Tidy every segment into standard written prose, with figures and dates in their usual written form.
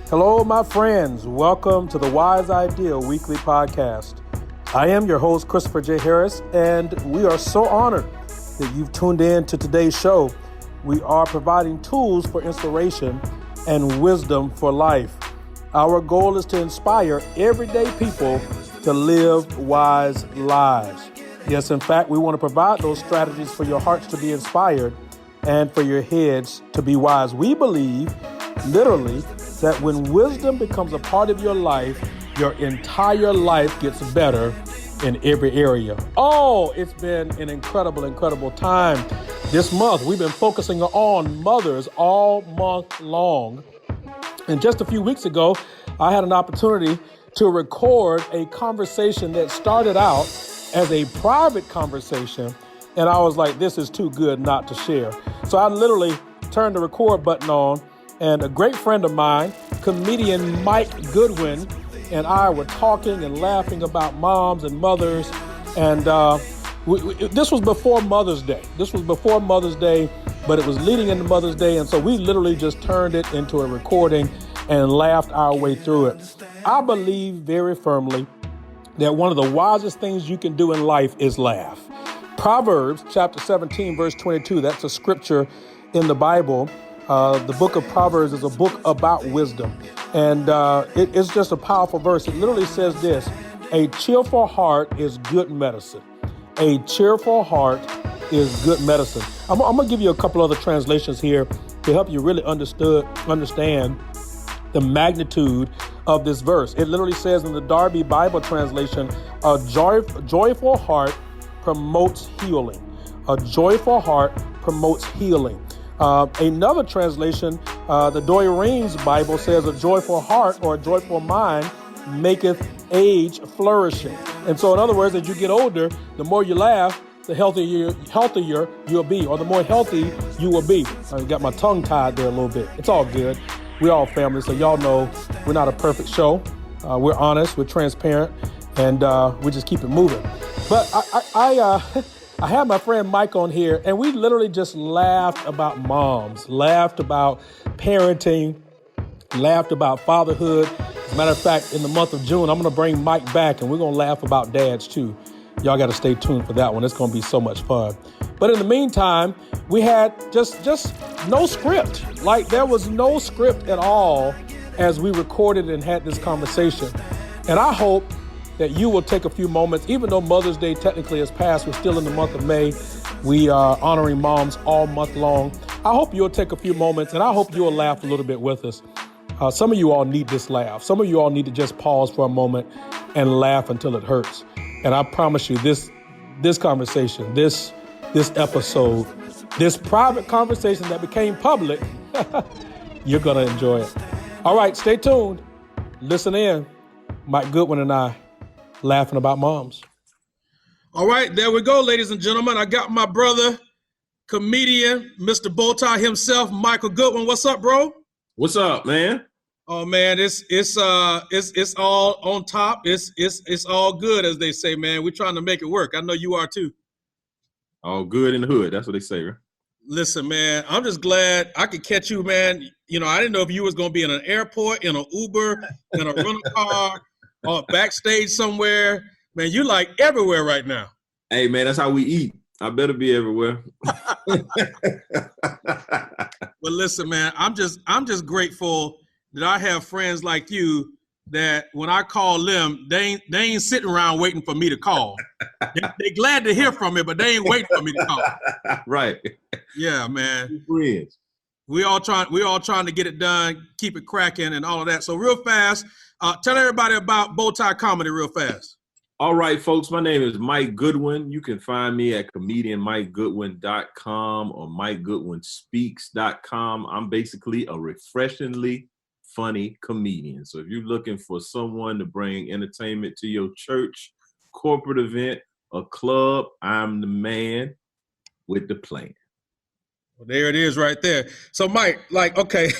Hello, my friends. Welcome to the Wise Ideal Weekly Podcast. I am your host, Christopher J. Harris, and we are so honored that you've tuned in to today's show. We are providing tools for inspiration and wisdom for life. Our goal is to inspire everyday people to live wise lives. Yes, in fact, we want to provide those strategies for your hearts to be inspired and for your heads to be wise. We believe, literally, that when wisdom becomes a part of your life, your entire life gets better in every area. Oh, it's been an incredible time. This month, we've been focusing on mothers all month long. And just a few weeks ago, I had an opportunity to record a conversation that started out as a private conversation. And I was like, this is too good not to share. So I literally turned the record button on, and a great friend of mine, comedian Mike Goodwin, and I were talking and laughing about moms and mothers. And this was before Mother's Day. But it was leading into Mother's Day. And so we literally just turned it into a recording and laughed our way through it. I believe very firmly that one of the wisest things you can do in life is laugh. Proverbs chapter 17, verse 22, that's a scripture in the Bible. The book of Proverbs is a book about wisdom. And it's just a powerful verse. It literally says this: a cheerful heart is good medicine. A cheerful heart is good medicine. I'm going to give you a couple other translations here to help you really understand the magnitude of this verse. It literally says in the Darby Bible translation, a joyful heart promotes healing. A joyful heart promotes healing. Another translation, the Douay-Rheims Bible says a joyful heart or a joyful mind maketh age flourishing. And so in other words, as you get older, the more you laugh, the healthier you'll be, or the more healthy you will be. I got my tongue tied there a little bit. It's all good. We're all family, so y'all know we're not a perfect show. We're honest, we're transparent, and we just keep it moving. But I had my friend Mike on here, and we literally just laughed about moms, laughed about parenting, laughed about fatherhood. As a matter of fact, in the month of June, I'm going to bring Mike back, and we're going to laugh about dads too. Y'all got to stay tuned for that one. It's going to be so much fun. But in the meantime, we had just no script. Like, there was no script at all as we recorded and had this conversation. And I hope that you will take a few moments, even though Mother's Day technically has passed, we're still in the month of May. We are honoring moms all month long. I hope you'll take a few moments, and I hope you'll laugh a little bit with us. Some of you all need this laugh. Some of you all need to just pause for a moment and laugh until it hurts. And I promise you, this conversation, this episode, this private conversation that became public, you're going to enjoy it. All right, stay tuned. Listen in. Mike Goodwin and I laughing about moms. All right, there we go, ladies and gentlemen. I got my brother, comedian, Mr. Bowtie himself, Michael Goodwin. What's up, bro? What's up, man? Oh man, it's all on top. It's all good, as they say, man. We're trying to make it work. I know you are too. All good in the hood. That's what they say, right? Listen, man, I'm just glad I could catch you, man. You know, I didn't know if you was gonna be in an airport, in an Uber, in a rental car, or backstage somewhere. Man, you like everywhere right now. Hey, man, that's how we eat. I better be everywhere. Well, listen, man, I'm just grateful that I have friends like you that when I call them, they ain't sitting around waiting for me to call. They glad to hear from me, but they ain't waiting for me to call. Right. Yeah, man. Friends. We all trying to get it done, keep it cracking and all of that. So real fast, tell everybody about Bowtie Comedy real fast. All right, folks, my name is Mike Goodwin. You can find me at comedianmikegoodwin.com or mikegoodwinspeaks.com. I'm basically a refreshingly funny comedian. So if you're looking for someone to bring entertainment to your church, corporate event, or club, I'm the man with the plan. Well, there it is right there. So Mike, like, okay,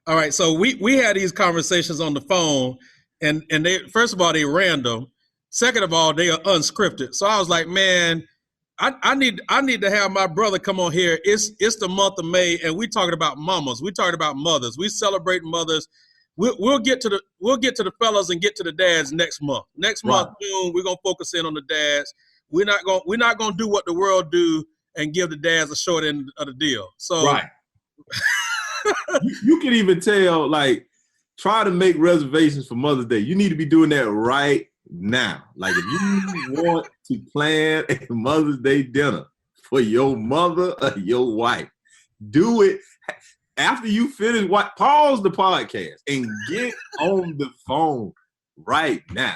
all right. So we had these conversations on the phone, and they, first of all, they random. Second of all, they are unscripted. So I was like, man, I need to have my brother come on here. It's the month of May, and we talking about mamas. We talking about mothers. We celebrate mothers. We'll get to the fellas and get to the dads next month. Next month, June, we're gonna focus in on the dads. We're not gonna do what the world do and give the dads a short end of the deal. So right. you can even tell, like, try to make reservations for Mother's Day. You need to be doing that right now. Like, if you want to plan a Mother's Day dinner for your mother or your wife, do it after you finish. Pause the podcast and get on the phone right now.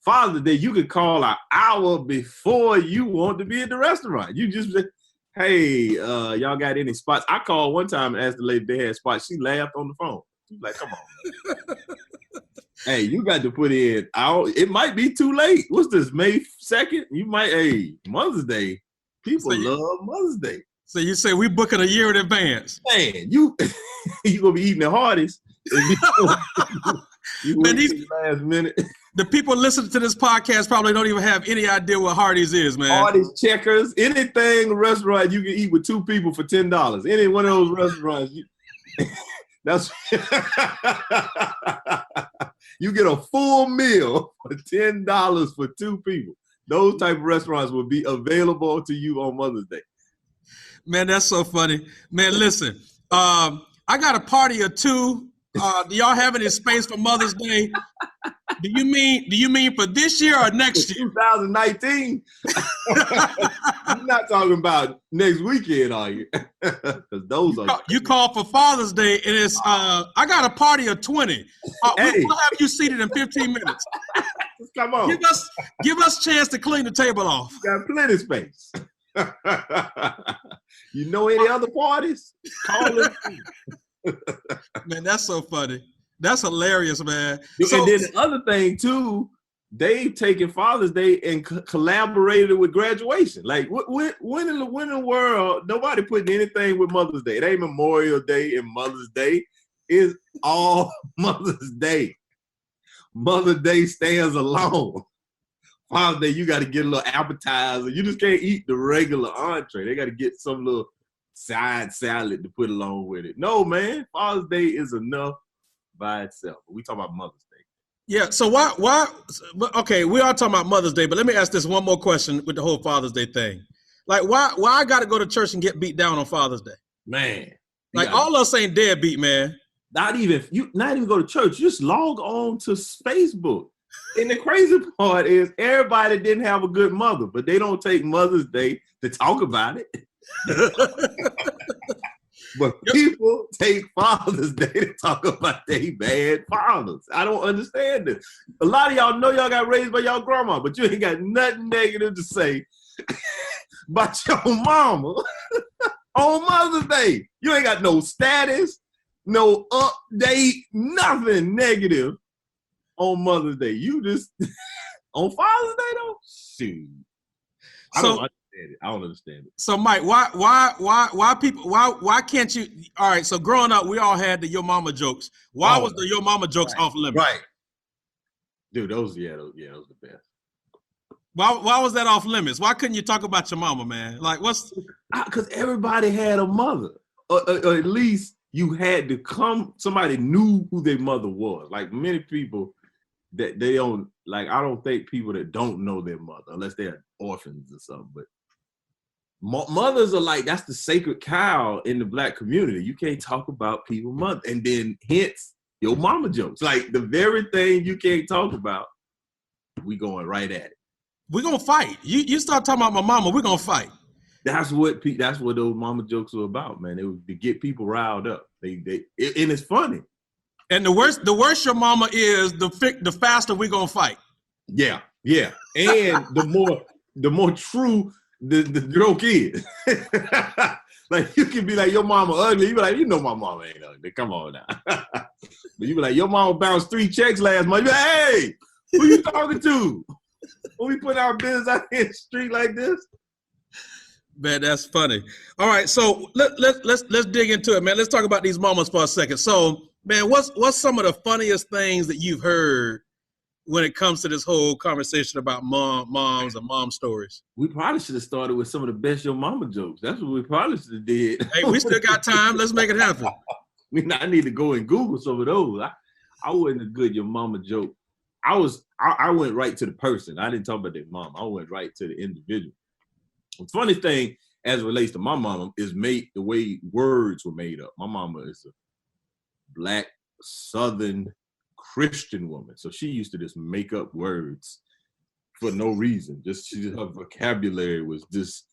Father's Day, you can call an hour before you want to be at the restaurant. You just say, hey, y'all got any spots? I called one time and asked the lady if they had spots. She laughed on the phone. She was like, come on. Hey, you got to put in, it might be too late. What's this, May 2nd? You might, Mother's Day. People love Mother's Day. So you say we booking a year in advance. Man, you going to be eating the Hardee's. You Man, last minute. The people listening to this podcast probably don't even have any idea what Hardee's is, man. Hardee's, Checkers, anything restaurant you can eat with two people for $10. Any one of those restaurants, that's you get a full meal for $10 for two people. Those type of restaurants will be available to you on Mother's Day. Man, that's so funny. Man, listen, I got a party or two. Do y'all have any space for Mother's Day? Do you mean for this year or next year? 2019. You're not talking about next weekend, are you? Because those you call for Father's Day, and it's I got a party of 20. Hey. We'll have you seated in 15 minutes. Come on. Give us a chance to clean the table off. You got plenty of space. You know any other parties? Call it. Man, that's so funny. That's hilarious, man. And then the other thing too, they've taken Father's Day and collaborated with graduation. Like, when in the world nobody putting anything with Mother's Day? It ain't Memorial Day and Mother's Day. It's all Mother's Day. Mother's Day stands alone. Father's Day, you got to get a little appetizer. You just can't eat the regular entree. They got to get some little side salad to put along with it. No, man. Father's Day is enough by itself. We talking about Mother's Day. Yeah. So why? Okay, we are talking about Mother's Day, but let me ask this one more question with the whole Father's Day thing. Like, why I got to go to church and get beat down on Father's Day? Man, like all of us ain't deadbeat, man. Not even go to church. Just log on to Facebook. And the crazy part is everybody didn't have a good mother, but they don't take Mother's Day to talk about it. But people take Father's Day to talk about their bad fathers. I don't understand this. A lot of y'all know y'all got raised by y'all grandma, but you ain't got nothing negative to say about your mama on Mother's Day. You ain't got no status, no update, nothing negative on Mother's Day. You just on Father's Day though? Shoot. I don't understand it. So Mike, why can't you? All right, so growing up, we all had the your mama jokes. Why was the your mama jokes off limits? Right. Dude, those the best. Why was that off limits? Why couldn't you talk about your mama, man? Like, what's? Because everybody had a mother, or at least you had to come. Somebody knew who their mother was. Like many people that they don't like. I don't think people that don't know their mother, unless they're orphans or something. But mothers are like, that's the sacred cow in the Black community. You can't talk about people's mother, and then hence your mama jokes. Like the very thing you can't talk about, we going right at it. We're gonna fight. You start talking about my mama, we're gonna fight. That's what those mama jokes are about, man. It was to get people riled up. And it's funny. And the worse your mama is, the faster we're gonna fight. Yeah. And the more true the joke is. Like you can be like, your mama ugly. You be like, you know my mama ain't ugly. Come on now. But you be like, your mama bounced 3 checks last month. You be like, hey, who you talking to? When we put our business out in the street like this? Man, that's funny. All right, so let's dig into it, man. Let's talk about these moments for a second. So, man, what's some of the funniest things that you've heard when it comes to this whole conversation about moms and mom stories? We probably should have started with some of the best Your Mama jokes. That's what we probably should have did. Hey, we still got time. Let's make it happen. I need to go and Google some of those. I wasn't a good Your Mama joke. I went right to the person. I didn't talk about their mom. I went right to the individual. The funny thing as it relates to my mama is the way words were made up. My mama is a Black Southern Christian woman. So she used to just make up words for no reason. Her vocabulary was just,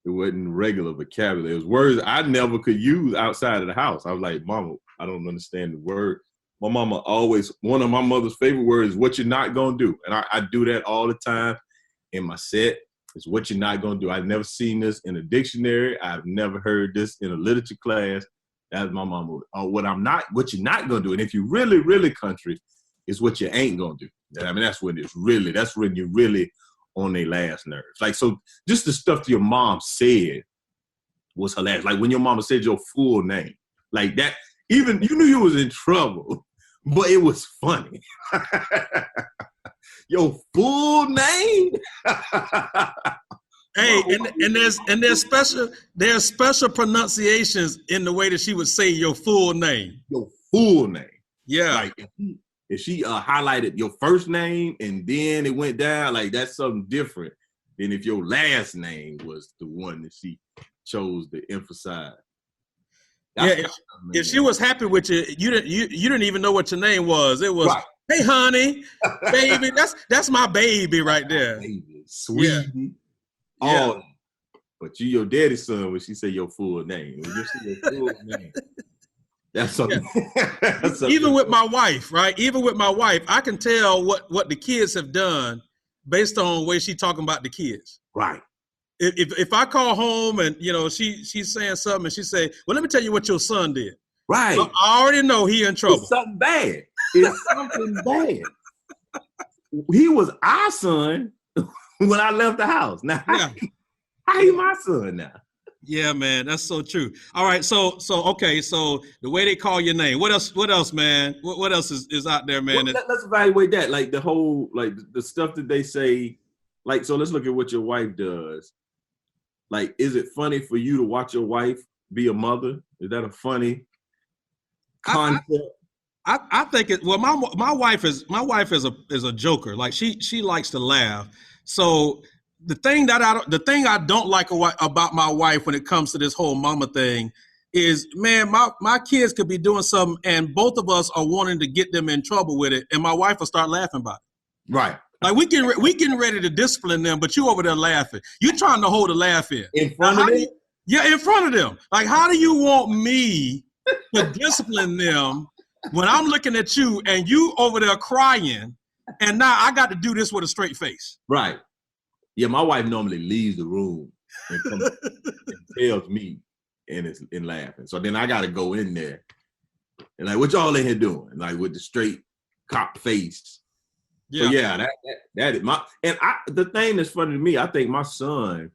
it wasn't regular vocabulary. It was words I never could use outside of the house. I was like, Mama, I don't understand the word. My mama always, one of my mother's favorite words is what you're not gonna do. And I do that all the time in my set. It's what you're not gonna do. I've never seen this in a dictionary. I've never heard this in a literature class. That's my mama. What you're not gonna do. And if you really, really country, it's what you ain't gonna do. I mean, that's when you're really on their last nerves. Like, so just the stuff that your mom said was hilarious. Like when your mama said your full name, like that, even you knew you was in trouble, but it was funny. Your full name? Hey, and there's special pronunciations in the way that she would say your full name. Your full name. Yeah. Like if she highlighted your first name and then it went down, like that's something different than if your last name was the one that she chose to emphasize. If she was happy with you, you didn't even know what your name was. It was, right. Hey, honey, baby. That's my baby right there. Baby, sweetie. Yeah. But you your daddy's son when she say your full name. When you say your full name. That's something. That's something. Even with my wife, right? Even with my wife, I can tell what the kids have done based on the way she's talking about the kids. Right. If I call home and she's saying something and she say, well, let me tell you what your son did. Right. Well, I already know he in trouble. It's something bad. It's something bad. He was our son when I left the house. Now, how he my son now? Yeah, man, that's so true. All right, so okay, so the way they call your name. What else, man? What else is out there, man? Well, let's evaluate that. Like the whole, like the stuff that they say. Like, so let's look at what your wife does. Like, is it funny for you to watch your wife be a mother? Is that a funny concept? I think it. Well, my wife is a joker. Like she likes to laugh. So the thing I don't like about my wife when it comes to this whole mama thing is, man, my kids could be doing something and both of us are wanting to get them in trouble with it, and my wife will start laughing about it. Right. Like we getting ready to discipline them, but you over there laughing. You're trying to hold a laugh in front of them. Yeah, in front of them. Like, how do you want me to discipline them when I'm looking at you and you over there crying, and now I got to do this with a straight face? Right. Yeah, my wife normally leaves the room and comes and tells me and laughing. So then I got to go in there and like, what y'all in here doing? Like with the straight cop face. Yeah. So yeah, that is the thing that's funny to me. I think my son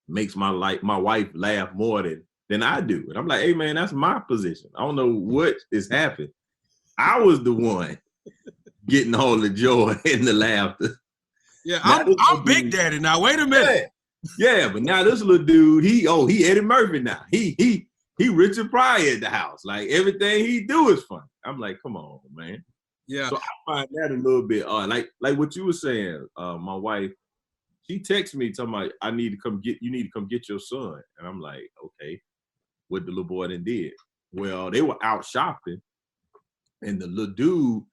makes my wife laugh more than I do. And I'm like, hey man, that's my position. I don't know what is happening. I was the one getting all the joy and the laughter. Yeah, I'm Big Daddy now. Wait a minute. Yeah, but now this little dude, he Eddie Murphy now. He Richard Pryor at the house. Like everything he do is funny. I'm like, come on, man. Yeah. So I find that a little bit odd. Like what you were saying, my wife, she texted me talking about you need to come get your son. And I'm like, okay, what the little boy then did? Well, they were out shopping, and the little dude,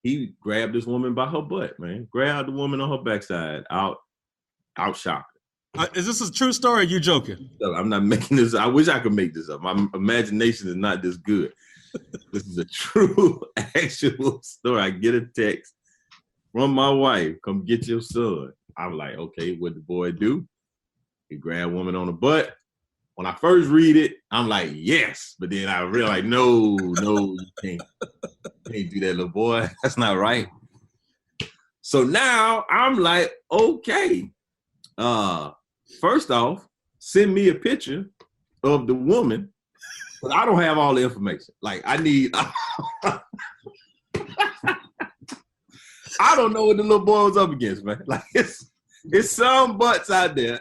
he grabbed this woman by her butt, man. Grabbed the woman on her backside out shopping. Is this a true story or are you joking? No, I'm not making this. I wish I could make this up. My imagination is not this good. This is a true, actual story. I get a text from my wife, come get your son. I'm like, okay, what the boy do? He grabbed a woman on the butt. When I first read it, I'm like, yes. But then I realized, no, you can't do that, little boy. That's not right. So now I'm like, okay. First off, send me a picture of the woman, but I don't have all the information. Like I need, I don't know what the little boy was up against, man. Like it's some butts out there.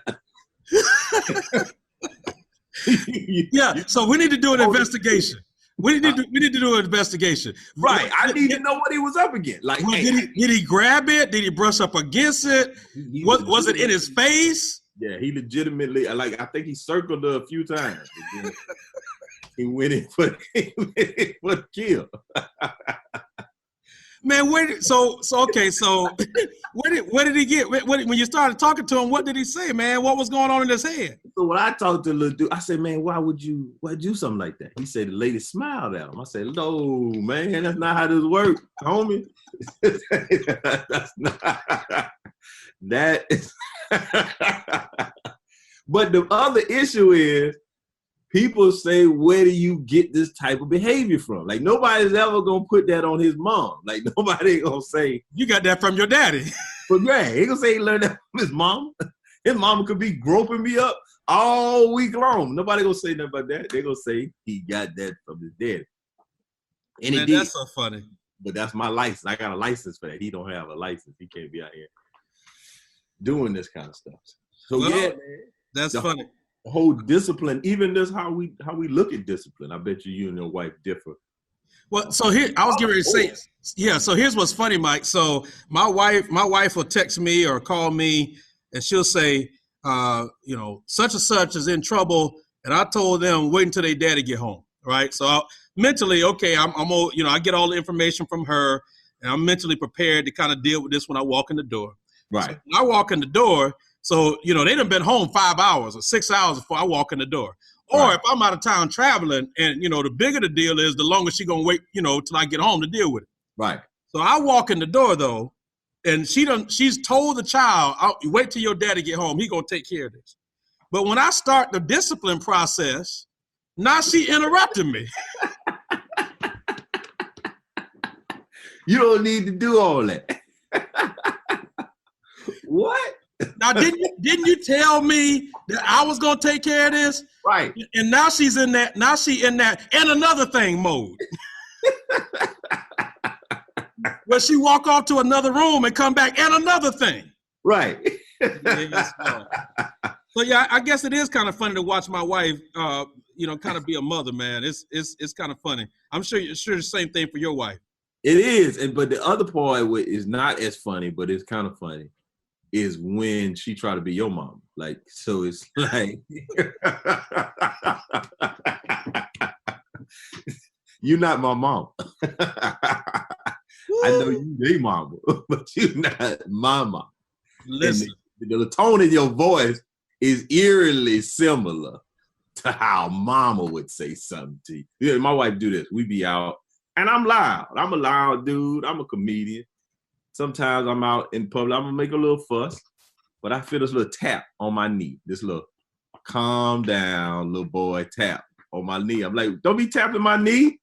Yeah, so we need to do an investigation. We need to do an investigation. Right. I need to know what he was up against. Like, well, did he grab it? Did he brush up against it? Was it in his face? Yeah, he legitimately, like, I think he circled her a few times. He went in for the kill. Man, where did he get? When you started talking to him, what did he say, man? What was going on in his head? So when I talked to the little dude, I said, man, why'd you do something like that? He said the lady smiled at him. I said, no, man, that's not how this works, homie. That's not that is. But the other issue is people say, where do you get this type of behavior from? Like nobody's ever gonna put that on his mom. Like nobody gonna say you got that from your daddy. But yeah, he gonna say he learned that from his mom. His mama could be groping me up all week long. Nobody gonna say nothing about that. They gonna say he got that from his daddy. And man, that's so funny. But that's my license. I got a license for that. He don't have a license. He can't be out here doing this kind of stuff. So well, yeah, man. That's funny. The whole discipline, even this how we look at discipline. I bet you and your wife differ. Well, so here I was getting ready to say, yeah. So here's what's funny, Mike. So my wife will text me or call me, and she'll say, such and such is in trouble, and I told them wait until their daddy get home, right? So mentally, okay, I'm I get all the information from her, and I'm mentally prepared to kind of deal with this when I walk in the door. Right. So when I walk in the door. So, they done been home 5 hours or 6 hours before I walk in the door. Or right. If I'm out of town traveling and, the bigger the deal is, the longer she going to wait, till I get home to deal with it. Right. So I walk in the door, though, and she's told the child, wait till your daddy get home. He going to take care of this. But when I start the discipline process, now she interrupted me. You don't need to do all that. What? Now, didn't you tell me that I was gonna take care of this? Right. And now she's in that. Now she in that and another thing mode. Where she walk off to another room and come back and another thing. Right. So yeah, I guess it is kind of funny to watch my wife, kind of be a mother, man. It's kind of funny. I'm sure the same thing for your wife. It is, but the other part is not as funny, but it's kind of funny. Is when she try to be your mom. Like, so it's like, you're not my mom. I know you a mama, but you're not my mom. Listen. The tone in your voice is eerily similar to how mama would say something to you. Yeah, my wife do this. We be out, and I'm loud. I'm a loud dude. I'm a comedian. Sometimes I'm out in public. I'm going to make a little fuss, but I feel this little tap on my knee. This little calm down, little boy tap on my knee. I'm like, don't be tapping my knee.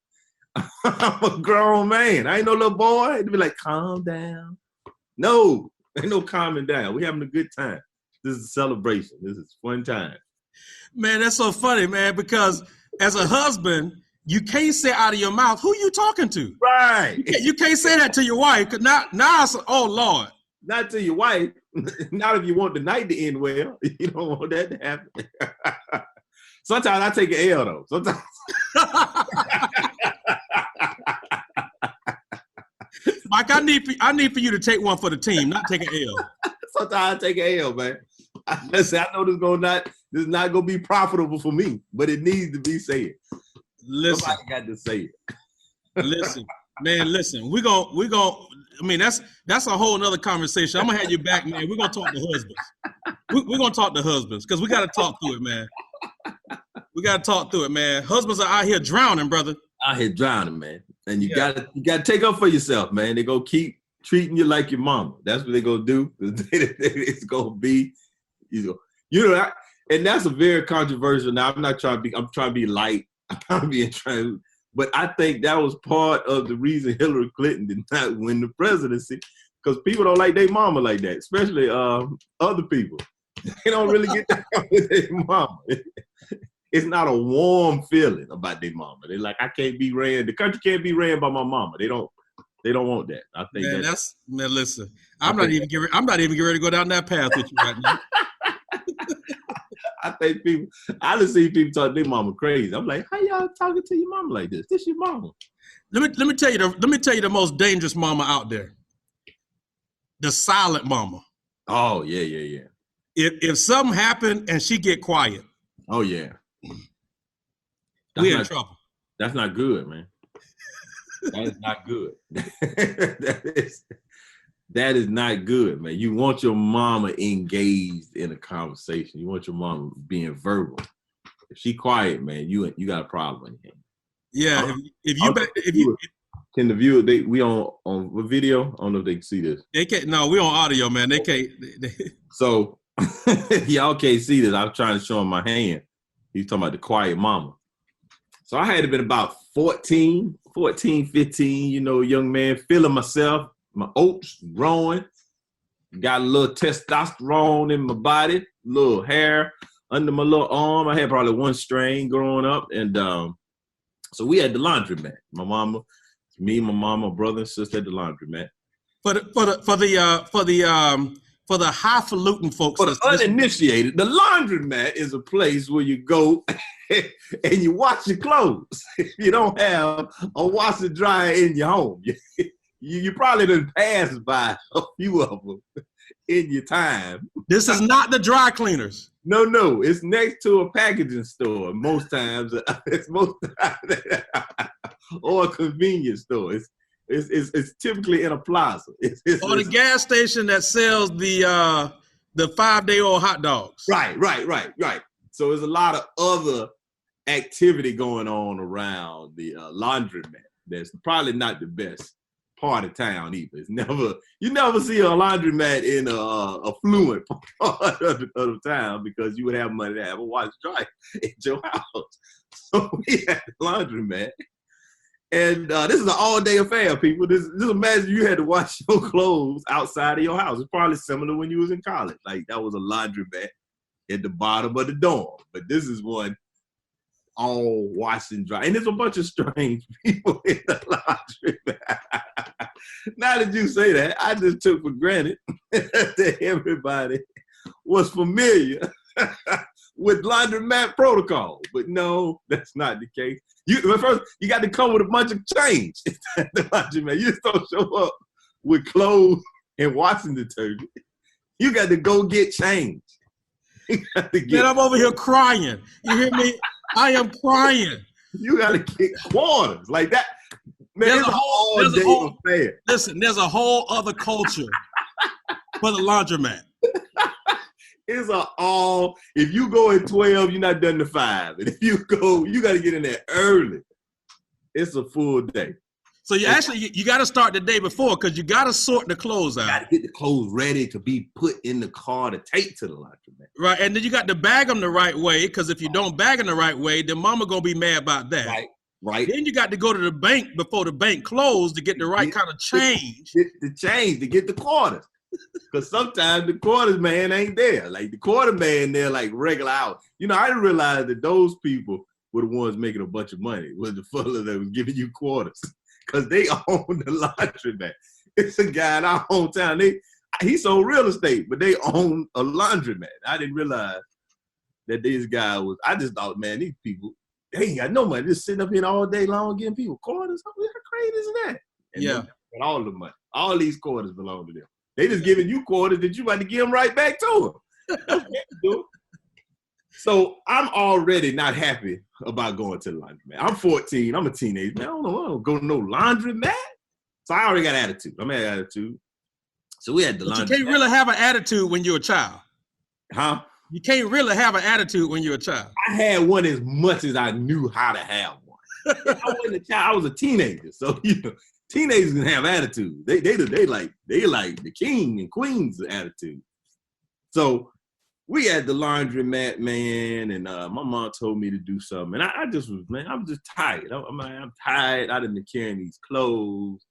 I'm a grown man. I ain't no little boy. It'd be like, calm down. No, ain't no calming down. We having a good time. This is a celebration. This is fun time. Man, that's so funny, man, because as a husband, you can't say out of your mouth, who you talking to? Right. You can't say that to your wife, because now it's, oh, Lord. Not to your wife. Not if you want the night to end well. You don't want that to happen. Sometimes I take an L, though. Sometimes. Mike, I need for you to take one for the team, not take an L. Sometimes I take an L, man. Listen, I know this is not gonna be profitable for me, but it needs to be said. Listen, somebody got to say it. Listen. We're gonna. I mean, that's a whole nother conversation. I'm gonna have you back, man. We're gonna talk to husbands. We're gonna talk to husbands because we gotta talk through it, man. We gotta talk through it, man. Husbands are out here drowning, brother. Out here drowning, man. And you gotta take up for yourself, man. They gonna keep treating you like your mama. That's what they gonna do. It's gonna be, and that's a very controversial. Now I'm trying to be light. I'm being trying, but I think that was part of the reason Hillary Clinton did not win the presidency, because people don't like their mama like that, especially other people. They don't really get down with their mama. It's not a warm feeling about their mama. They're like, I can't be ran. The country can't be ran by my mama. They don't want that. I think man, listen. I'm not even getting ready to go down that path with you right now. I think I just see people talk to their mama crazy. I'm like, how y'all talking to your mama like this? This your mama. Let me tell you the most dangerous mama out there. The silent mama. Oh, yeah. If something happened and she get quiet. Oh, yeah. We're in trouble. That's not good, man. That is not good. That is not good, man. You want your mama engaged in a conversation. You want your mama being verbal. If she quiet, man, you got a problem. Yeah, can the viewer we on video? I don't know if they can see this. They can't. No, we on audio, man. They can't. So y'all can't see this. I was trying to show him my hand. He's talking about the quiet mama. So I had been about 14, 15, young man, feeling myself, my oats growing, got a little testosterone in my body, little hair under my little arm. I had probably one strain growing up. And so we had the laundromat. My mama, me, my mama, brother and sister at the laundromat. For the highfalutin folks. For the uninitiated, the laundromat is a place where you go and you wash your clothes. You don't have a washer dryer in your home. You probably done passed by a few of them in your time. This is not the dry cleaners. No, it's next to a packaging store most times. Or a convenience store. It's typically in a plaza. Or the gas station that sells the 5-day-old hot dogs. Right. So there's a lot of other activity going on around the laundromat. That's probably not the best part of town either. You never see a laundromat in a affluent part of the town because you would have money to have a wash dryer at your house. So we had the laundromat. And this is an all-day affair, people. Just imagine you had to wash your clothes outside of your house. It's probably similar when you was in college. Like, that was a laundromat at the bottom of the dorm. But this is one all wash and dry. And there's a bunch of strange people in the laundromat. Now that you say that, I just took for granted that everybody was familiar with laundromat protocol. But no, that's not the case. First, you got to come with a bunch of change. The laundromat. You just don't show up with clothes and washing detergent. You got to go get change. Man, I'm over here crying. You hear me? I am crying. You got to get quarters like that. Man, there's a whole affair. Listen, there's a whole other culture for the laundromat. It's if you go at 12, you're not done to 5. And if you go, you got to get in there early. It's a full day. So you got to start the day before because you got to sort the clothes out. You got to get the clothes ready to be put in the car to take to the laundromat. Right, and then you got to bag them the right way because if you don't bag them the right way, then mama going to be mad about that. Right. Then you got to go to the bank before the bank closed to get the right kind of change. Get the change to get the quarters. Because sometimes the quarters man ain't there. Like the quarter man there like regular hours. I didn't realize that those people were the ones making a bunch of money. Was the fella that was giving you quarters. Because they own the laundromat. It's a guy in our hometown. He sold real estate, but they own a laundromat. I didn't realize that this guy was, I just thought, man, these people, they ain't got no money. Just sitting up here all day long giving people quarters. How crazy is that? And yeah. They got all the money. All these quarters belong to them. They just giving you quarters that you about to give them right back to them. So I'm already not happy about going to the laundromat. I'm 14. I'm a teenager. Man, I don't go to no laundromat. So I already got attitude. I'm at attitude. So we had the laundromat. You can't really have an attitude when you're a child. Huh? You can't really have an attitude when you're a child. I had one as much as I knew how to have one. I wasn't a child. I was a teenager. So, teenagers can have attitude. They like the king and queen's attitude. So we had the laundromat, man, and my mom told me to do something. And I just was, man, I'm just tired. I'm tired. I done been carrying these clothes,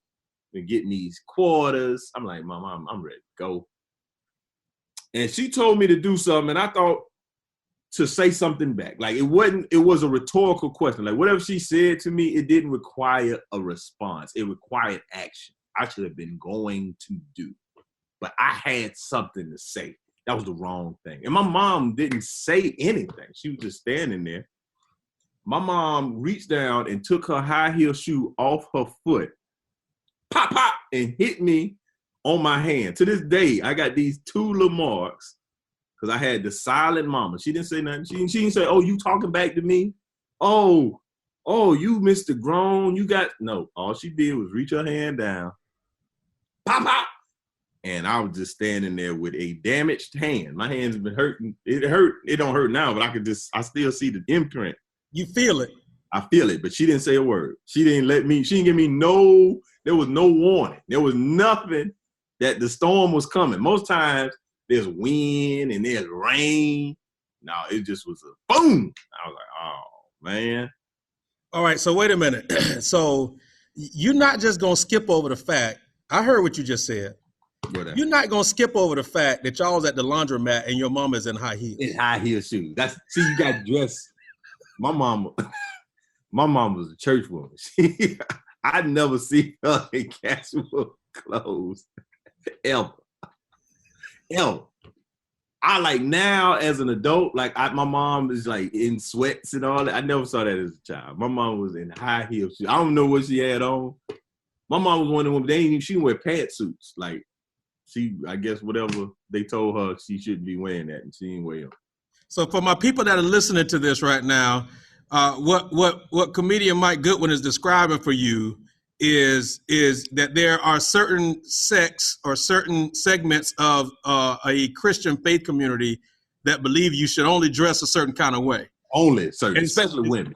been getting these quarters. I'm like, Mom, I'm ready to go. And she told me to do something, and I thought to say something back. Like it was a rhetorical question. Like whatever she said to me, it didn't require a response. It required action. I should have been going to do. But I had something to say. That was the wrong thing. And my mom didn't say anything. She was just standing there. My mom reached down and took her high heel shoe off her foot, pop, pop, and hit me on my hand. To this day, I got these 2 little marks because I had the silent mama. She didn't say nothing. She didn't say, oh, you talking back to me? Oh, you Mr. Grown. You got, no. All she did was reach her hand down, pop, pop. And I was just standing there with a damaged hand. My hand's been hurting. It hurt. It don't hurt now, but I still see the imprint. You feel it. I feel it, but she didn't say a word. She didn't give me there was no warning. There was nothing that the storm was coming. Most times there's wind and there's rain. No, it just was a boom. I was like, oh, man. All right, so wait a minute. So you're not just going to skip over the fact, I heard what you just said. Whatever. You're not going to skip over the fact that y'all was at the laundromat and your mama's in high heels. In high heel shoes. You got dressed. My mama was a church woman. I'd never see her in casual clothes ever. I like now as an adult, like my mom is like in sweats and all that. I never saw that as a child. My mom was in high heel shoes. I don't know what she had on. My mom was one of them. She didn't wear pantsuits. Like I guess whatever they told her, she shouldn't be wearing that, and she didn't wear them. So for my people that are listening to this right now, what comedian Mike Goodwin is describing for you is that there are certain sects or certain segments of a Christian faith community that believe you should only dress a certain kind of way. Only certain, especially women.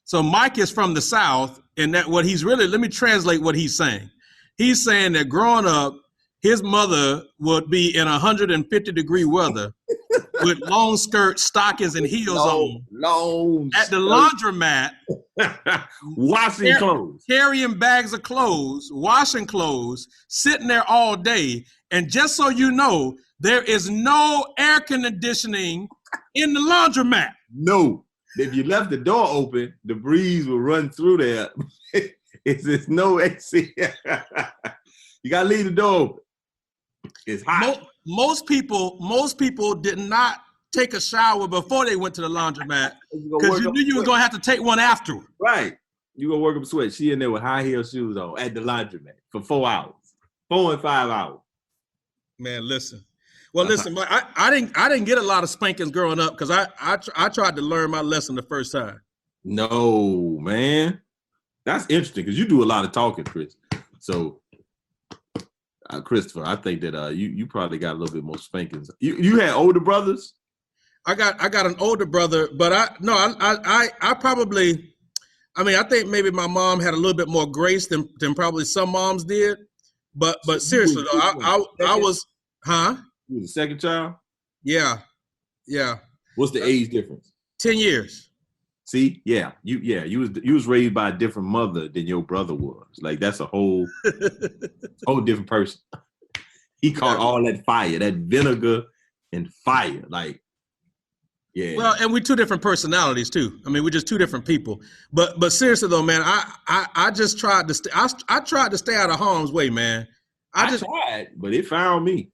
So Mike is from the South, and that what he's really, let me translate what he's saying. He's saying that growing up, his mother would be in 150-degree weather with long skirts, stockings, and heels on at the laundromat, washing clothes, carrying bags of clothes, washing clothes, sitting there all day. And just so you know, there is no air conditioning in the laundromat. No. If you left the door open, the breeze will run through there. It's no AC. You gotta leave the door open. It's hot. Most people did not take a shower before they went to the laundromat because you knew you were gonna have to take one afterward. Right. You gonna work up sweat. She in there with high heel shoes on at the laundromat for 4 hours, 4 and 5 hours. Man, listen. Well, listen, I didn't get a lot of spankings growing up because I tried to learn my lesson the first time. No, man. That's interesting because you do a lot of talking, Chris. So, Christopher, I think that you probably got a little bit more spankings. You had older brothers? I got an older brother, but I think maybe my mom had a little bit more grace than probably some moms did. But seriously though, I was, huh? You was the second child? Yeah. What's the age difference? 10 years. See, you was raised by a different mother than your brother was. Like that's a whole different person. He caught all that fire, that vinegar and fire. Like, yeah. Well, and we 2 different personalities too. I mean, we're just 2 different people. But seriously though, man, I just tried to I tried to stay out of harm's way, man. I tried, but it found me.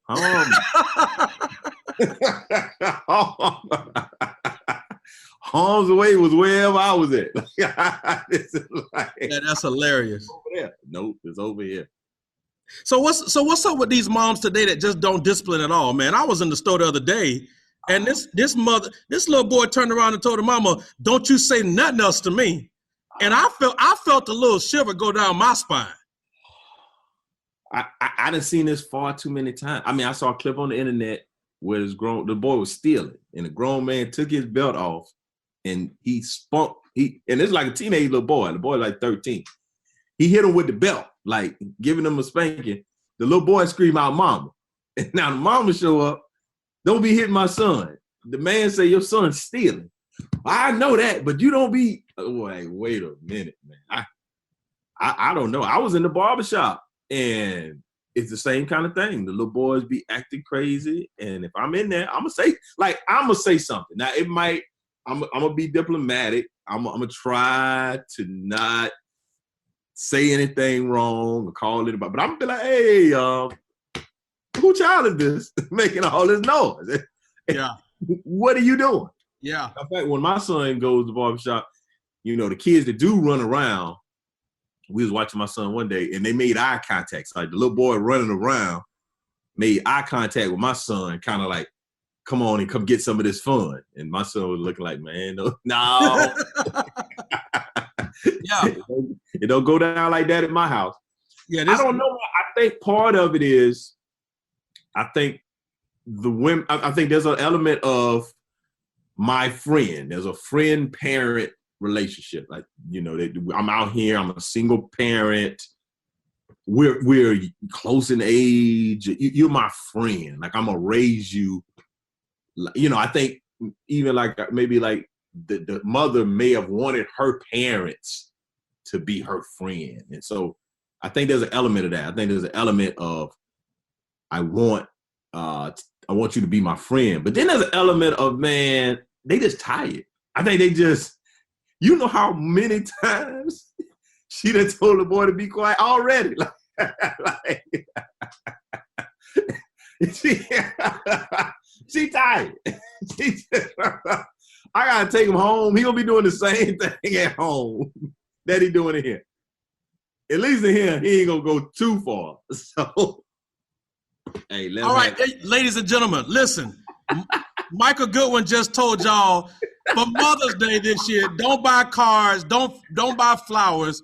Harm's way was wherever I was at. Yeah, that's hilarious. Over there. Nope, it's over here. So what's up with these moms today that just don't discipline at all, man? I was in the store the other day, and this little boy turned around and told her mama, "Don't you say nothing else to me." And I felt a little shiver go down my spine. I done seen this far too many times. I mean, I saw a clip on the internet where the boy was stealing, and the grown man took his belt off, and he spunk. And it's like a teenage little boy. The boy like 13. He hit him with the belt, like giving him a spanking. The little boy screamed out, "Mama!" And now the mama show up. "Don't be hitting my son." The man say, "Your son's stealing." "I know that, but you don't be." Wait a minute, man. I don't know. I was in the barbershop. And it's the same kind of thing. The little boys be acting crazy, and if I'm in there, I'm gonna say something. Now it might, I'm gonna be diplomatic. I'm gonna try to not say anything wrong or call anybody, but I'm gonna be like, hey, who child is this making all this noise? Yeah. What are you doing? Yeah. In fact, when my son goes to the barbershop, the kids that do run around, we was watching my son one day and they made eye contact. So like the little boy running around made eye contact with my son, kind of like, come on and come get some of this fun. And my son was looking like, man, no. Yeah. It don't go down like that at my house. Yeah. I don't know. I think part of it is, I think the women, I think there's an element of my friend. There's a friend-parent relationship. Like, I'm out here, I'm a single parent. We're close in age. You're my friend. Like, I'm gonna raise you. I think even like maybe like the mother may have wanted her parents to be her friend. And so I think there's an element of that. I think there's an element of, I want you to be my friend. But then there's an element of, man, they just tired. I think they just, how many times she done told the boy to be quiet already. She tired. I gotta take him home. He gonna be doing the same thing at home that he doing in here. At least in here, he ain't gonna go too far. So, hey, all right, ladies and gentlemen, listen. Michael Goodwin just told y'all for Mother's Day this year, don't buy cars, don't buy flowers.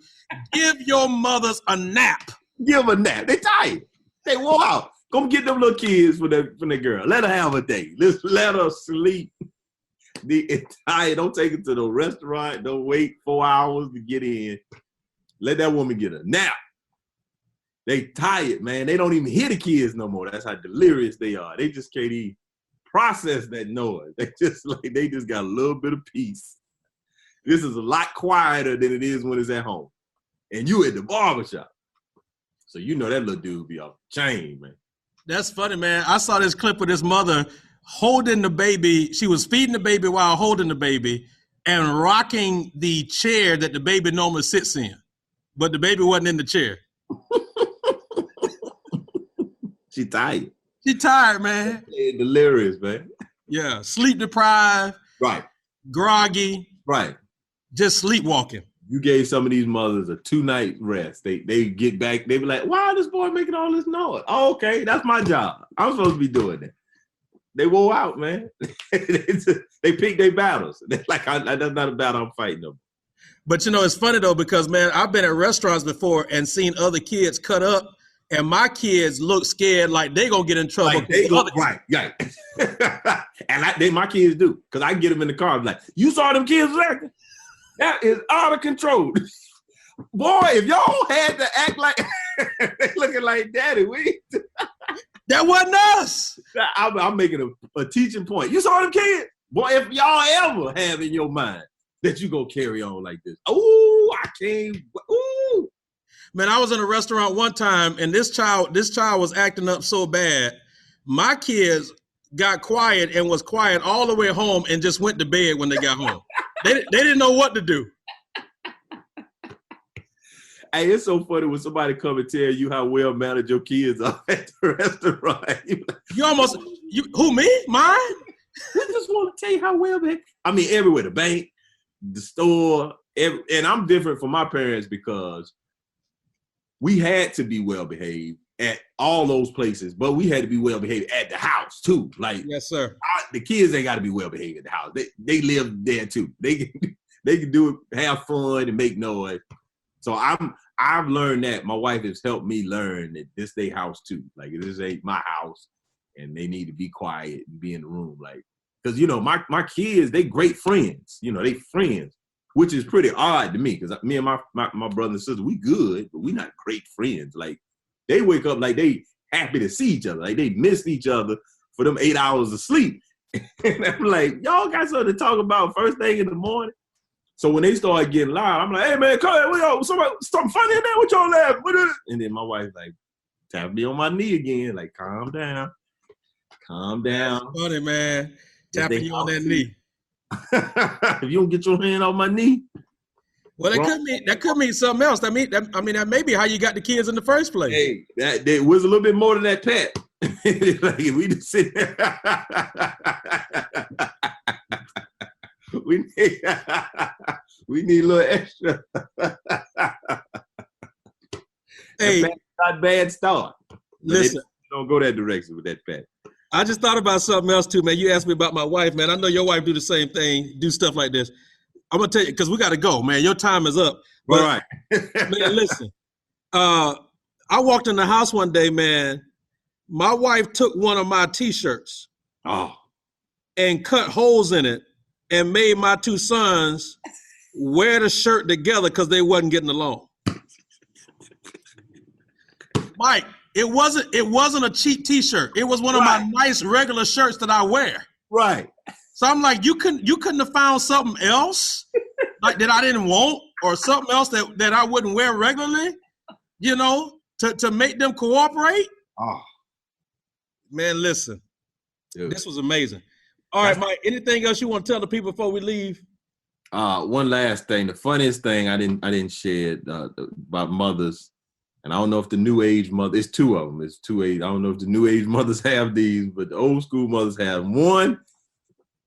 Give your mothers a nap. Give them a nap. They tired. They wore out. Go get them little kids from the girl. Let her have a day. Let her sleep. Don't take her to the restaurant. Don't wait 4 hours to get in. Let that woman get a nap. They tired, man. They don't even hear the kids no more. That's how delirious they are. They just can't even process that noise. They just got a little bit of peace. This is a lot quieter than it is when it's at home. And you at the barbershop. So that little dude be off the chain, man. That's funny, man. I saw this clip of this mother holding the baby. She was feeding the baby while holding the baby and rocking the chair that the baby normally sits in. But the baby wasn't in the chair. She tired. She tired, man. Delirious, man. Yeah. Sleep deprived. Right. Groggy. Right. Just sleepwalking. You gave some of these mothers a 2-night rest. They get back. They be like, why is this boy making all this noise? Oh, okay. That's my job. I'm supposed to be doing that. They wore out, man. They picked their battles. They're like, that's not a battle I'm fighting them. But it's funny though, because man, I've been at restaurants before and seen other kids cut up, and my kids look scared like they gonna get in trouble. Like they go, right. And my kids do, because I get them in the car. I'm like, you saw them kids acting? That is out of control. Boy, if y'all had to act like they looking like daddy, that wasn't us. I'm making a teaching point. You saw them kids? Boy, if y'all ever have in your mind that you gonna carry on like this. Oh, I can't. Ooh. Man, I was in a restaurant one time and this child was acting up so bad. My kids got quiet and was quiet all the way home and just went to bed when they got home. They didn't know what to do. Hey, it's so funny when somebody come and tell you how well managed your kids are at the restaurant. Who, me? Mine? I just want to tell you how well behaved. I mean, everywhere, the bank, the store, and I'm different from my parents because we had to be well behaved at all those places, but we had to be well behaved at the house too. Like, yes, sir. The kids ain't got to be well behaved at the house. They live there too. They can do it, have fun, and make noise. So I've learned that. My wife has helped me learn that this their house too. Like, this ain't my house, and they need to be quiet and be in the room. Like, because my kids, they great friends. They friends, which is pretty odd to me because me and my brother and sister, we good, but we not great friends. Like, they wake up like they happy to see each other. Like, they missed each other for them 8 hours of sleep. And I'm like, y'all got something to talk about first thing in the morning. So when they start getting loud, I'm like, hey man, come here, something funny in there? What y'all laughing? And then my wife's like, tap me on my knee again. Like, calm down. Calm down. That's funny, man. Tapping you on that knee. If you don't get your hand off my knee. Well, that could mean something else. That may be how you got the kids in the first place. Hey, that was a little bit more than that pat. Like, we just sit there. we need a little extra. Hey, not bad start. Listen, don't go that direction with that pat. I just thought about something else too, man. You asked me about my wife, man. I know your wife do the same thing, do stuff like this. I'm gonna tell you because we got to go, man. Your time is up. But, all right, man. Listen, I walked in the house one day, man. My wife took one of my T-shirts, and cut holes in it, and made my two sons wear the shirt together because they wasn't getting along. Mike, it wasn't a cheap T-shirt. It was one of my nice regular shirts that I wear. Right. So I'm like, you couldn't have found something else like that I didn't want, or something else that I wouldn't wear regularly, to make them cooperate. Oh, man, listen, dude. This was amazing. All right, Mike, anything else you want to tell the people before we leave? One last thing. The funniest thing I didn't share about mothers, and I don't know if the new age mother, it's two of them. It's 2 age. I don't know if the new age mothers have these, but the old school mothers have. One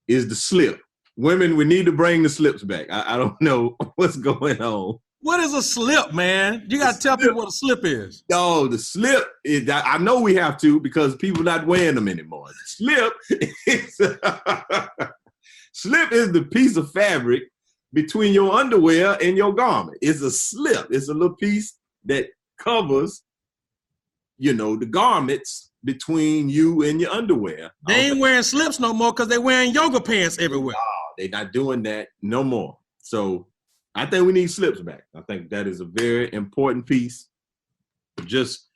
is the slip. Women, we need to bring the slips back. I don't know what's going on. What is a slip, man? You got to tell people what a slip is. No, the slip is, I know we have to because people not wearing them anymore. The slip is the piece of fabric between your underwear and your garment. It's a slip. It's a little piece that covers, the garments between you and your underwear. They ain't wearing slips no more because they're wearing yoga pants everywhere. They're not doing that no more. So I think we need slips back. I think that is a very important piece just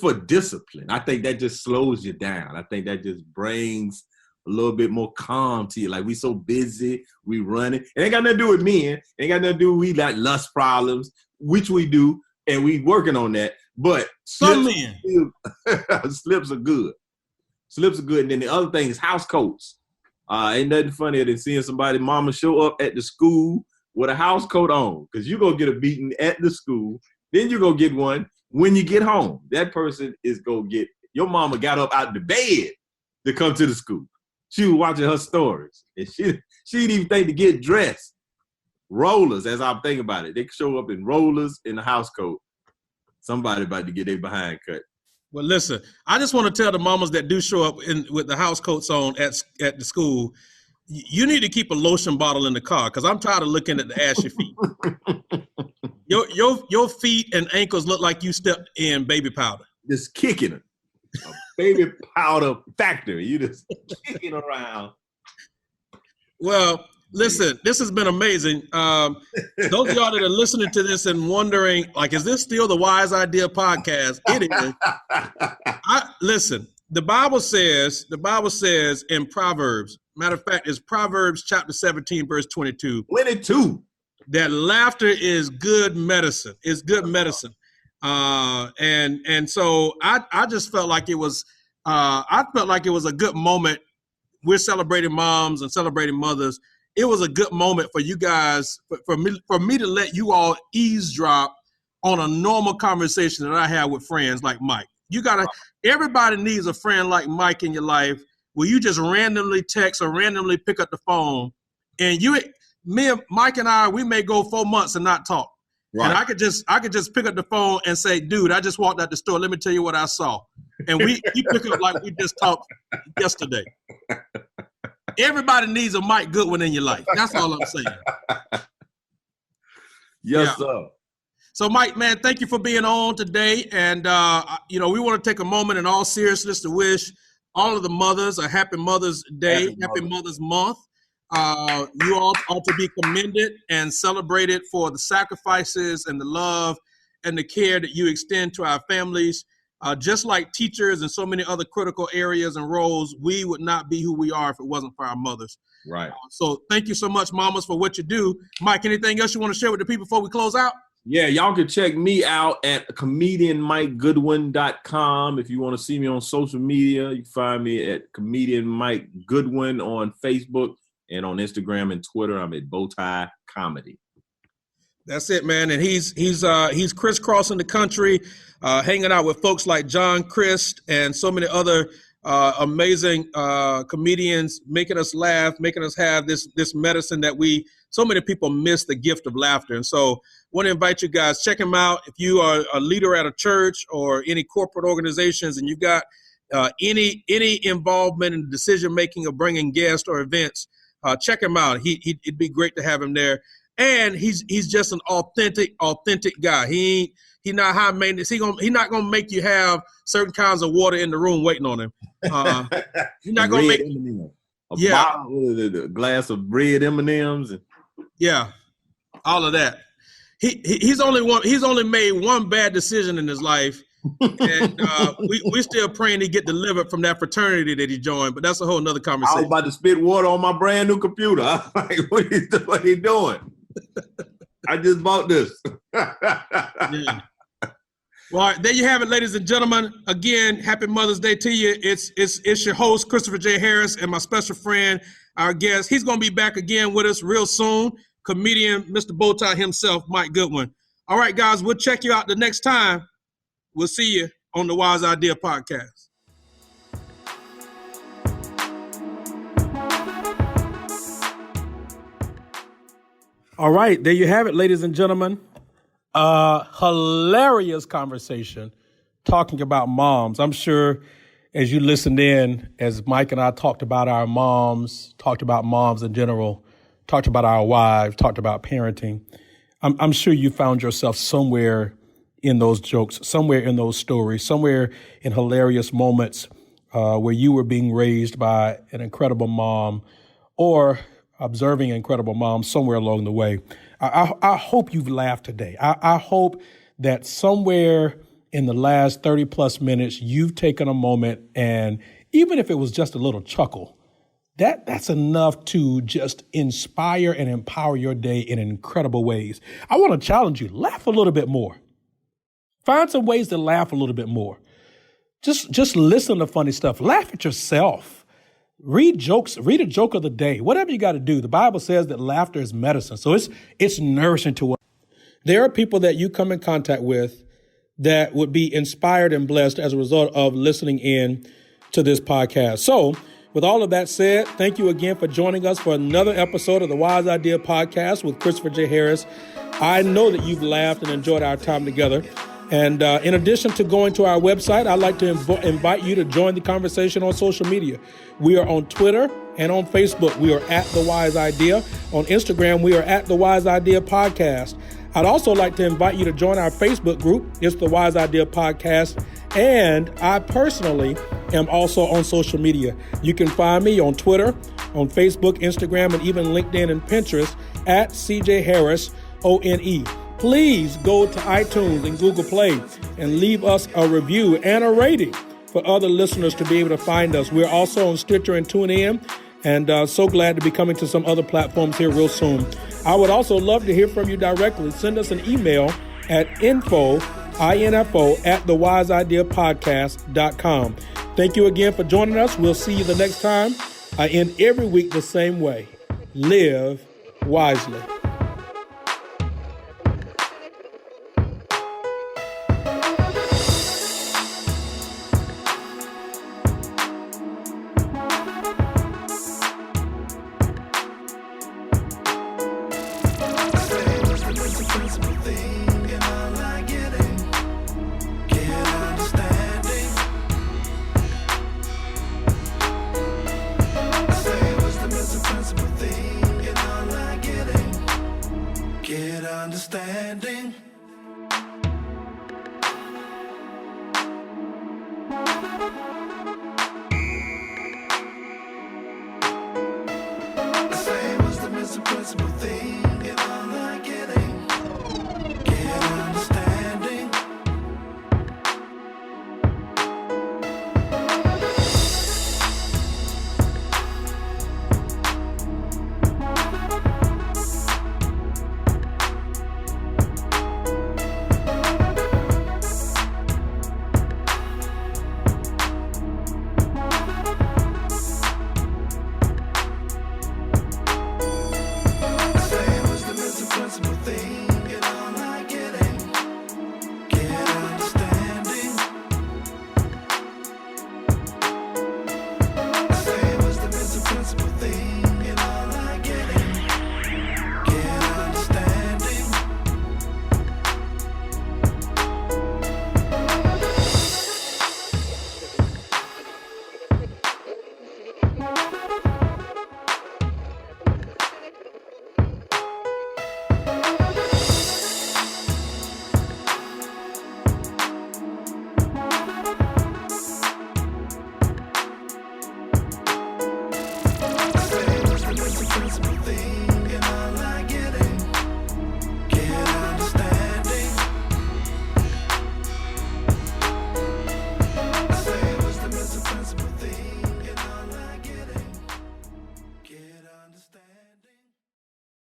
for discipline. I think that just slows you down. I think that just brings a little bit more calm to you. Like, we so busy, we running. It ain't got nothing to do with men. It ain't got nothing to do with we got lust problems, which we do, and we working on that. But some men. Slips are good. Slips are good. And then the other thing is house coats. Ain't nothing funnier than seeing somebody mama show up at the school with a house coat on, because you're going to get a beating at the school. Then you're going to get one when you get home. That person is going to get, your mama got up out the bed to come to the school. She was watching her stories, and she didn't even think to get dressed. Rollers, as I'm thinking about it. They show up in rollers in a house coat. Somebody about to get their behind cut. Well, listen, I just want to tell the mamas that do show up with the house coats on at the school, you need to keep a lotion bottle in the car, because I'm tired of looking at the ashy feet. Your feet and ankles look like you stepped in baby powder. Just kicking it. A baby powder factory. You just kicking around. Well, listen, this has been amazing. Those of y'all that are listening to this and wondering, like, is this still the Wise Idea podcast? It is. Listen, the Bible says in Proverbs, matter of fact, it's Proverbs chapter 17, verse 22. 22. That laughter is good medicine. It's good medicine. And so I just felt like it was a good moment. We're celebrating moms and celebrating mothers. It was a good moment for you guys, for me to let you all eavesdrop on a normal conversation that I have with friends like Mike. Everybody needs a friend like Mike in your life where you just randomly text or randomly pick up the phone, and me and Mike and I, we may go 4 months and not talk. Right. And I could just pick up the phone and say, dude, I just walked out the store. Let me tell you what I saw. And we pick up like we just talked yesterday. Everybody needs a Mike Goodwin in your life. That's all I'm saying. Yes, sir. So, Mike, man, thank you for being on today. And, we want to take a moment in all seriousness to wish all of the mothers a happy Mother's Day, happy Mother's Month. You all ought to be commended and celebrated for the sacrifices and the love and the care that you extend to our families. Just like teachers and so many other critical areas and roles, we would not be who we are if it wasn't for our mothers. Right. So thank you so much, mamas, for what you do. Mike, anything else you want to share with the people before we close out? Yeah, y'all can check me out at comedianmikegoodwin.com. If you want to see me on social media, you can find me at Comedian Mike Goodwin on Facebook, and on Instagram and Twitter, I'm at Bowtie Comedy. That's it, man. And he's crisscrossing the country, hanging out with folks like John Crist and so many other amazing comedians, making us laugh, making us have this medicine that so many people miss, the gift of laughter. And so I want to invite you guys, check him out. If you are a leader at a church or any corporate organizations and you've got any involvement in decision making or bringing guests or events, check him out. It'd be great to have him there. And he's just an authentic guy. He not high maintenance. He's not gonna make you have certain kinds of water in the room waiting on him. He's not gonna make a glass of red M&Ms. Yeah, all of that. He's only made one bad decision in his life, and we're still praying to get delivered from that fraternity that he joined. But that's a whole nother conversation. I was about to spit water on my brand new computer. I was like, what are you doing? I just bought this. Yeah. Well, all right, there you have it, ladies and gentlemen. Again, happy Mother's Day to you. It's your host, Christopher J. Harris, and my special friend, our guest. He's going to be back again with us real soon. Comedian, Mr. Bowtie himself, Mike Goodwin. All right, guys, we'll check you out the next time. We'll see you on the Wise Idea Podcast. All right, there you have it, ladies and gentlemen. Hilarious conversation talking about moms. I'm sure as you listened in, as Mike and I talked about our moms, talked about moms in general, talked about our wives, talked about parenting, I'm sure you found yourself somewhere in those jokes, somewhere in those stories, somewhere in hilarious moments where you were being raised by an incredible mom or observing incredible moms somewhere along the way. I hope you've laughed today. I hope that somewhere in the last 30 plus minutes, you've taken a moment, and even if it was just a little chuckle, that's enough to just inspire and empower your day in incredible ways. I want to challenge you, laugh a little bit more. Find some ways to laugh a little bit more. Just listen to funny stuff. Laugh at yourself. Read jokes, read a joke of the day, whatever you got to do. The Bible says that laughter is medicine. So it's nourishing to us. There are people that you come in contact with that would be inspired and blessed as a result of listening in to this podcast. So with all of that said, thank you again for joining us for another episode of the Wise Idea Podcast with Christopher J. Harris. I know that you've laughed and enjoyed our time together. And in addition to going to our website, I'd like to invite you to join the conversation on social media. We are on Twitter and on Facebook. We are at The Wise Idea. On Instagram, we are at The Wise Idea Podcast. I'd also like to invite you to join our Facebook group. It's The Wise Idea Podcast. And I personally am also on social media. You can find me on Twitter, on Facebook, Instagram, and even LinkedIn and Pinterest at CJ Harris, ONE. Please go to iTunes and Google Play and leave us a review and a rating for other listeners to be able to find us. We're also on Stitcher and TuneIn, and so glad to be coming to some other platforms here real soon. I would also love to hear from you directly. Send us an email at info at thewiseideapodcast.com. Thank you again for joining us. We'll see you the next time. I end every week the same way. Live wisely. Understanding.